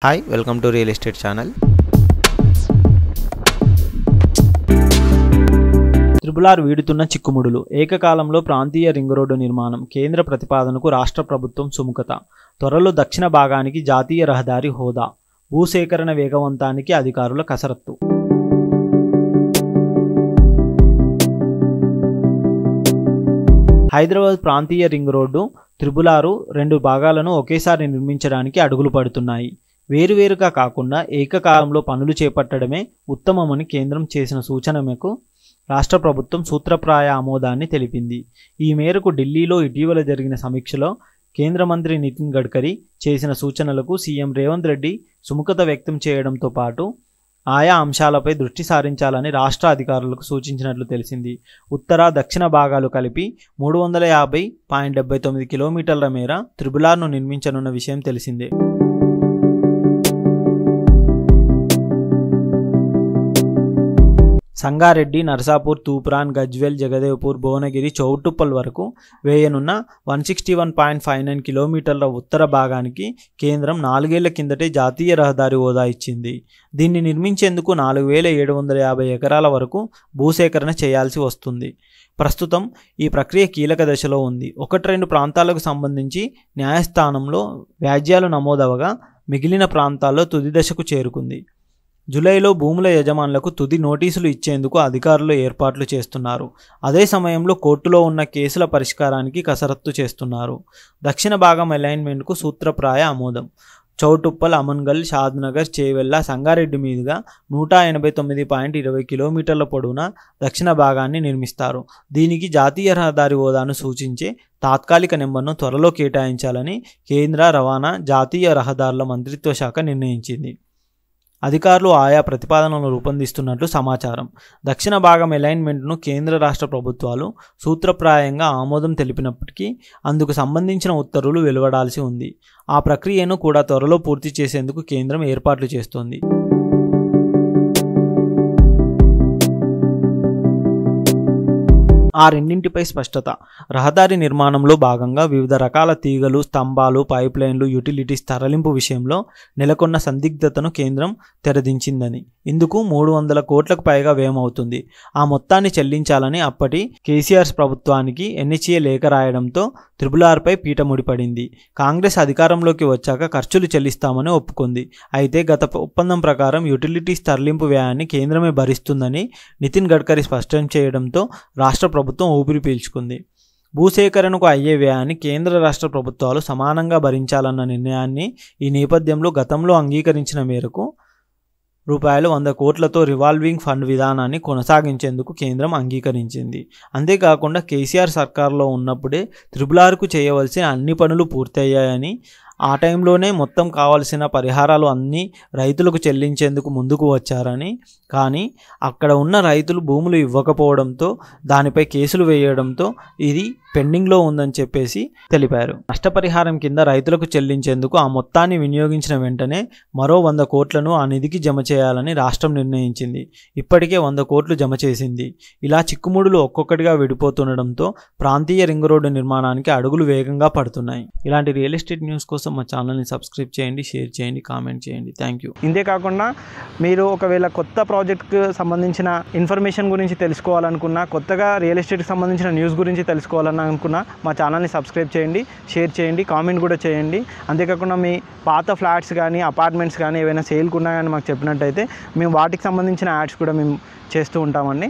Hi, welcome to Real Estate Channel. త్రిబులార్ వీడుతున్న చిక్కుముడులు ఏకకాలంలో ప్రాంతీయ ring road నిర్మాణం కేంద్ర ప్రతిపాదనకు రాష్ట్ర ప్రభుత్వం సుముఖత త్వరలో దక్షిణ భాగానికి జాతీయ రహదారి హోదా భూసేకరణ వేగవంతానికి అధికారుల కసరత్తు. హైదరాబాద్ ప్రాంతీయ రింగ్ రోడ్డు త్రిబులారు 2 భాగాలను ఒకేసారి నిర్మించడానికి అడుగులు పడుతున్నాయి. వేరువేరుగా కాకుండా ఏకకాలంలో పనులు చేపట్టడమే ఉత్తమమని కేంద్రం చేసిన సూచన మేరకు రాష్ట్ర ప్రభుత్వం సూత్రప్రాయ ఆమోదాన్ని తెలిపింది. ఈ మేరకు ఢిల్లీలో ఇటీవల జరిగిన సమీక్షలో కేంద్ర మంత్రి నితిన్ గడ్కరీ చేసిన సూచనలకు సీఎం రేవంత్ రెడ్డి సుముఖత వ్యక్తం చేయడంతో పాటు ఆయా అంశాలపై దృష్టి సారించాలని రాష్ట్ర అధికారులకు సూచించినట్లు తెలిసింది. ఉత్తర దక్షిణ భాగాలు కలిపి 350.79 కిలోమీటర్ల మేర త్రిబులార్ను నిర్మించనున్న విషయం తెలిసిందే. సంగారెడ్డి, నర్సాపూర్, తూప్రాన్, గజ్వేల్, జగదేవ్పూర్, భువనగిరి, చౌటుప్పల్ వరకు వేయనున్న 161.59 కిలోమీటర్ల ఉత్తర భాగానికి కేంద్రం 4 ఏళ్ల కిందటే జాతీయ రహదారి హోదా ఇచ్చింది. దీన్ని నిర్మించేందుకు 4,750 ఎకరాల వరకు భూసేకరణ చేయాల్సి వస్తుంది. ప్రస్తుతం ఈ ప్రక్రియ కీలక దశలో ఉంది. 1-2 ప్రాంతాలకు సంబంధించి న్యాయస్థానంలో వ్యాజ్యాలు నమోదవగా మిగిలిన ప్రాంతాల్లో తుది దశకు చేరుకుంది. జూలైలో భూముల యజమానులకు తుది నోటీసులు ఇచ్చేందుకు అధికారులు ఏర్పాట్లు చేస్తున్నారు. అదే సమయంలో కోర్టులో ఉన్న కేసుల పరిష్కారానికి కసరత్తు చేస్తున్నారు. దక్షిణ భాగం అలైన్మెంట్కు సూత్రప్రాయ ఆమోదం. చౌటుప్పల్, అమన్గల్, షాద్నగర్, చేవెళ్ల, సంగారెడ్డి మీదుగా 189.20 కిలోమీటర్ల పొడవున దక్షిణ భాగాన్ని నిర్మిస్తారు. దీనికి జాతీయ రహదారి హోదాను సూచించే తాత్కాలిక నెంబర్ను త్వరలో కేటాయించాలని కేంద్ర రవాణా, జాతీయ రహదారుల మంత్రిత్వ శాఖ నిర్ణయించింది. అధికారులు ఆయా ప్రతిపాదనలను రూపొందిస్తున్నట్లు సమాచారం. దక్షిణ భాగం అలైన్మెంట్ను కేంద్ర రాష్ట్ర ప్రభుత్వాలు సూత్రప్రాయంగా ఆమోదం తెలిపినప్పటికీ అందుకు సంబంధించిన ఉత్తర్వులు వెలువడాల్సి ఉంది. ఆ ప్రక్రియను కూడా త్వరలో పూర్తి చేసేందుకు కేంద్రం ఏర్పాట్లు చేస్తోంది. ఆ రెండింటిపై స్పష్టత. రహదారి నిర్మాణంలో భాగంగా వివిధ రకాల తీగలు, స్తంభాలు, పైప్లైన్లు, యుటిలిటీస్ తరలింపు విషయంలో నెలకొన్న సందిగ్ధతను కేంద్రం తెరదించిందని, ఇందుకు 300 కోట్లకు పైగా వ్యయమవుతుంది. ఆ మొత్తాన్ని చెల్లించాలని అప్పటి కేసీఆర్ ప్రభుత్వానికి ఎన్హెచ్ఏ లేఖ రాయడంతో త్రిబులార్పై పీట ముడిపడింది. కాంగ్రెస్ అధికారంలోకి వచ్చాక ఖర్చులు చెల్లిస్తామని ఒప్పుకుంది. అయితే గత ఒప్పందం ప్రకారం యుటిలిటీస్ తరలింపు వ్యయాన్ని కేంద్రమే భరిస్తుందని నితిన్ గడ్కరీ స్పష్టం చేయడంతో రాష్ట్ర ప్రభుత్వం ఊపిరి పీల్చుకుంది. భూసేకరణకు అయ్యే వ్యయాన్ని కేంద్ర రాష్ట్ర ప్రభుత్వాలు సమానంగా భరించాలన్న నిర్ణయాన్ని ఈ నేపథ్యంలో గతంలో అంగీకరించిన మేరకు ₹100 కోట్లతో రివాల్వింగ్ ఫండ్ విధానాన్ని కొనసాగించేందుకు కేంద్రం అంగీకరించింది. అంతేకాకుండా కేసీఆర్ సర్కార్లో ఉన్నప్పుడే త్రిబులార్కు చేయవలసిన అన్ని పనులు పూర్తయ్యాయని, ఆ టైంలోనే మొత్తం కావాల్సిన పరిహారాలు అన్నీ రైతులకు చెల్లించేందుకు ముందుకు వచ్చారని, కానీ అక్కడ ఉన్న రైతులు భూములు ఇవ్వకపోవడంతో దానిపై కేసులు వేయడంతో ఇది పెండింగ్లో ఉందని చెప్పేసి తెలిపారు. నష్టపరిహారం కింద రైతులకు చెల్లించేందుకు ఆ మొత్తాన్ని వినియోగించిన వెంటనే మరో 100 కోట్లను ఆ నిధికి జమ చేయాలని రాష్ట్రం నిర్ణయించింది. ఇప్పటికే 100 కోట్లు జమ చేసింది. ఇలా చిక్కుముడులు ఒక్కొక్కటిగా విడిపోతుండడంతో ప్రాంతీయ రింగ్ రోడ్డు నిర్మాణానికి అడుగులు వేగంగా పడుతున్నాయి. ఇలాంటి రియల్ ఎస్టేట్ న్యూస్ కోసం మా ఛానల్ని సబ్స్క్రైబ్ చేయండి, షేర్ చేయండి, కామెంట్ చేయండి. Thank you. ఇంతే కాకుండా మీరు ఒకవేళ కొత్త ప్రాజెక్ట్కి సంబంధించిన ఇన్ఫర్మేషన్ గురించి తెలుసుకోవాలనుకున్నా, కొత్తగా రియల్ ఎస్టేట్కి సంబంధించిన న్యూస్ గురించి తెలుసుకోవాలనుకున్నా మా ఛానల్ని సబ్స్క్రైబ్ చేయండి, షేర్ చేయండి, కామెంట్ కూడా చేయండి. అంతేకాకుండా మీ పాత ఫ్లాట్స్ కానీ, అపార్ట్మెంట్స్ కానీ ఏవైనా సేల్కున్నా కానీ మాకు చెప్పినట్టయితే మేము వాటికి సంబంధించిన యాడ్స్ కూడా మేము చేస్తూ ఉంటామండి.